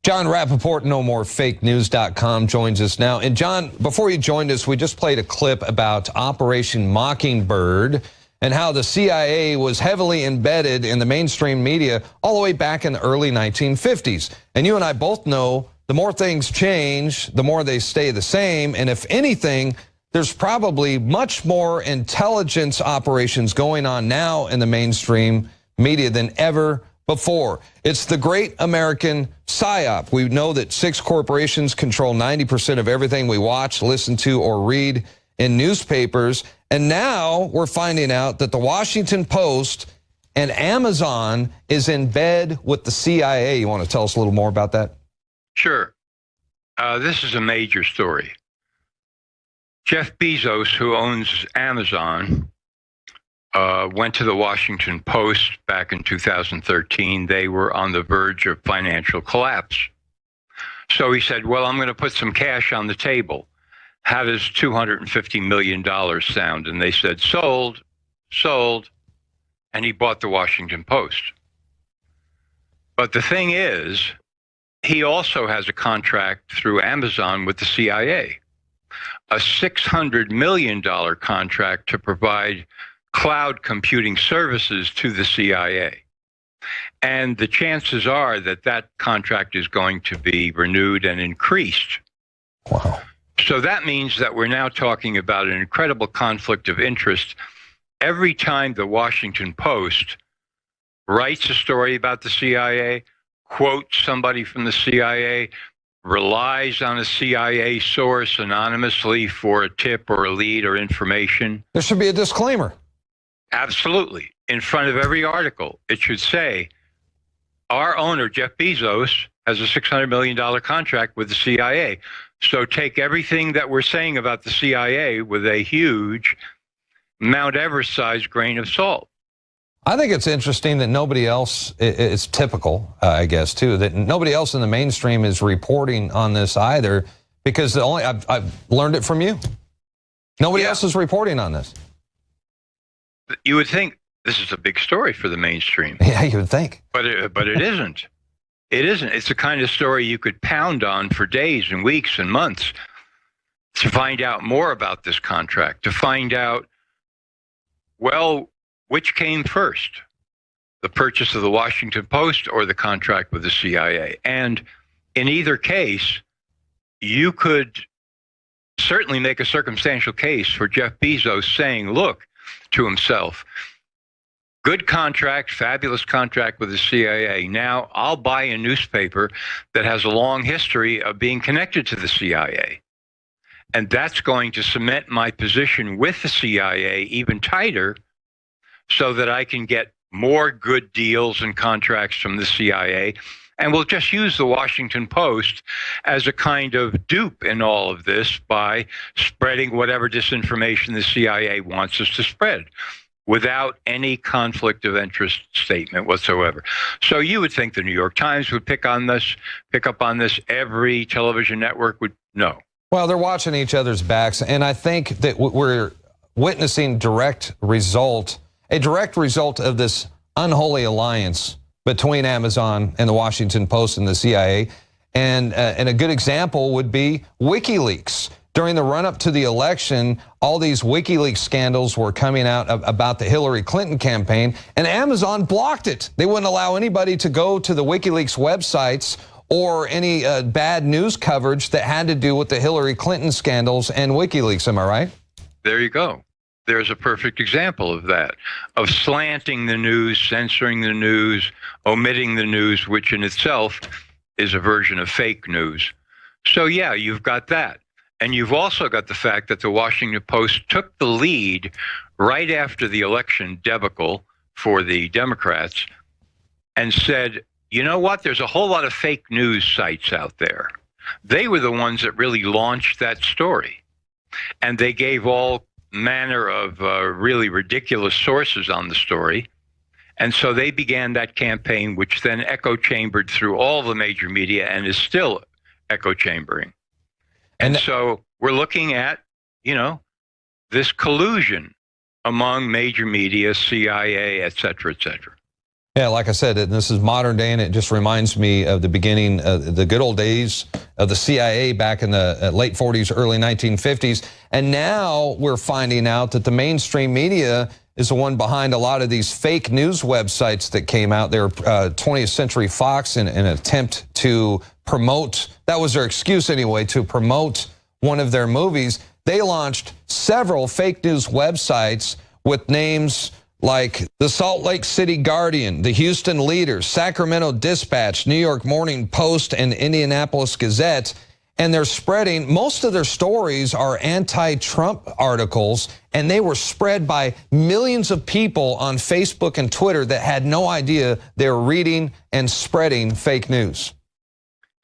John Rappaport, NoMoreFakeNews.com, joins us now. And John, before you joined us, we just played a clip about Operation Mockingbird and how the CIA was heavily embedded in the mainstream media all the way back in the early 1950s. And you and I both know the more things change, the more they stay the same. And if anything, there's probably much more intelligence operations going on now in the mainstream media than ever before. It's the great American PSYOP. We know that 6 corporations control 90% of everything we watch, listen to, or read in newspapers. And now we're finding out that the Washington Post and Amazon is in bed with the CIA. You want to tell us a little more about that? Sure. This is a major story. Jeff Bezos, who owns Amazon, went to the Washington Post back in 2013. They were on the verge of financial collapse. So he said, well, I'm going to put some cash on the table. How does $250 million sound? And they said, sold, sold. And he bought the Washington Post. But the thing is, he also has a contract through Amazon with the CIA, a $600 million contract to provide cloud computing services to the CIA. And the chances are that that contract is going to be renewed and increased. Wow. So that means that we're now talking about an incredible conflict of interest. Every time the Washington Post writes a story about the CIA, quotes somebody from the CIA, relies on a CIA source anonymously for a tip or a lead or information. There should be a disclaimer. Absolutely. In front of every article, it should say, our owner, Jeff Bezos, has a $600 million contract with the CIA. So take everything that we're saying about the CIA with a huge Mount Everest-sized grain of salt. I think it's interesting that nobody else, it's typical, I guess, too, that nobody else in the mainstream is reporting on this either, because I've learned it from you. Nobody else is reporting on this. You would think this is a big story for the mainstream. Yeah, you would think. But it isn't. It isn't. It's the kind of story you could pound on for days and weeks and months to find out more about this contract, to find out, well, which came first, the purchase of the Washington Post or the contract with the CIA? And in either case, you could certainly make a circumstantial case for Jeff Bezos saying, look, to himself, good contract, fabulous contract with the CIA. Now I'll buy a newspaper that has a long history of being connected to the CIA. And that's going to cement my position with the CIA even tighter so that I can get more good deals and contracts from the CIA. And we'll just use the Washington Post as a kind of dupe in all of this by spreading whatever disinformation the CIA wants us to spread without any conflict of interest statement whatsoever. So you would think the New York Times would pick up on this. Every television network would. No. Well, they're watching each other's backs, and I think that we're witnessing a direct result of this unholy alliance between Amazon and the Washington Post and the CIA. And a good example would be WikiLeaks. During the run-up to the election, all these WikiLeaks scandals were coming out about the Hillary Clinton campaign, and Amazon blocked it. They wouldn't allow anybody to go to the WikiLeaks websites or any bad news coverage that had to do with the Hillary Clinton scandals and WikiLeaks. Am I right? There you go. There's a perfect example of that, of slanting the news, censoring the news, omitting the news, which in itself is a version of fake news. So yeah, you've got that. And you've also got the fact that the Washington Post took the lead right after the election debacle for the Democrats and said, you know what, there's a whole lot of fake news sites out there. They were the ones that really launched that story. And they gave all manner of really ridiculous sources on the story. And so they began that campaign, which then echo chambered through all the major media and is still echo chambering. And so we're looking at, this collusion among major media, CIA, et cetera, et cetera. Yeah, like I said, this is modern day, and it just reminds me of the beginning, the good old days of the CIA back in the late 40s, early 1950s. And now we're finding out that the mainstream media is the one behind a lot of these fake news websites that came out there. 20th Century Fox, in an attempt to promote, that was their excuse anyway, to promote one of their movies. They launched several fake news websites with names like the Salt Lake City Guardian, the Houston Leader, Sacramento Dispatch, New York Morning Post, and Indianapolis Gazette. And they're spreading, most of their stories are anti-Trump articles, and they were spread by millions of people on Facebook and Twitter that had no idea they were reading and spreading fake news.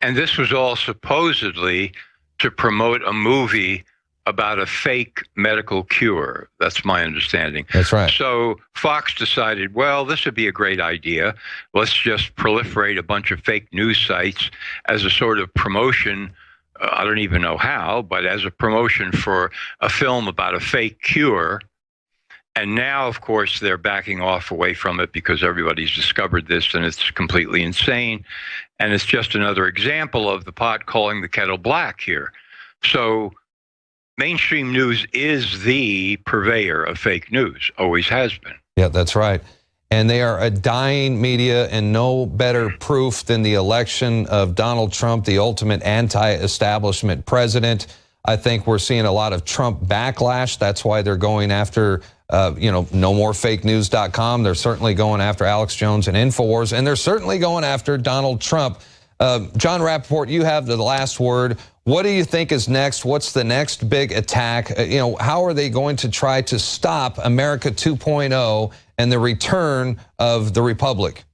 And this was all supposedly to promote a movie about a fake medical cure. That's my understanding. That's right. So Fox decided, well, this would be a great idea. Let's just proliferate a bunch of fake news sites as a sort of promotion. I don't even know how, but as a promotion for a film about a fake cure. And now, of course, they're backing off away from it because everybody's discovered this, and it's completely insane. And it's just another example of the pot calling the kettle black here. So mainstream news is the purveyor of fake news, always has been. Yeah, that's right. And they are a dying media, and no better proof than the election of Donald Trump, the ultimate anti-establishment president. I think we're seeing a lot of Trump backlash. That's why they're going after, nomorefakenews.com. They're certainly going after Alex Jones and InfoWars, and they're certainly going after Donald Trump. John Rappaport, you have the last word. What do you think is next? What's the next big attack? How are they going to try to stop America 2.0 and the return of the Republic?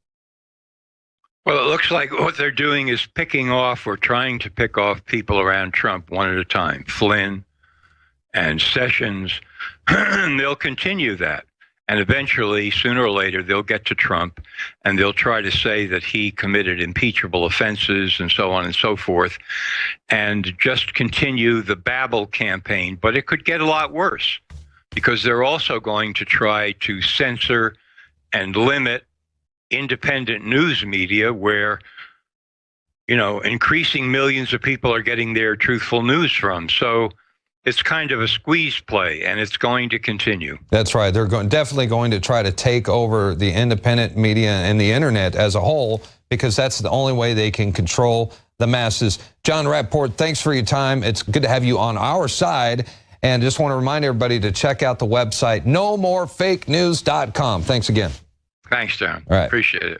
Well, it looks like what they're doing is picking off or trying to pick off people around Trump one at a time. Flynn and Sessions, and they'll continue that. And eventually, sooner or later, they'll get to Trump, and they'll try to say that he committed impeachable offenses and so on and so forth, and just continue the Babel campaign. But it could get a lot worse, because they're also going to try to censor and limit independent news media where, increasing millions of people are getting their truthful news from. So it's kind of a squeeze play, and it's going to continue. That's right. They're definitely going to try to take over the independent media and the internet as a whole, because that's the only way they can control the masses. John Rappaport, thanks for your time. It's good to have you on our side. And just want to remind everybody to check out the website, nomorefakenews.com. Thanks again. Thanks, John. All right. Appreciate it.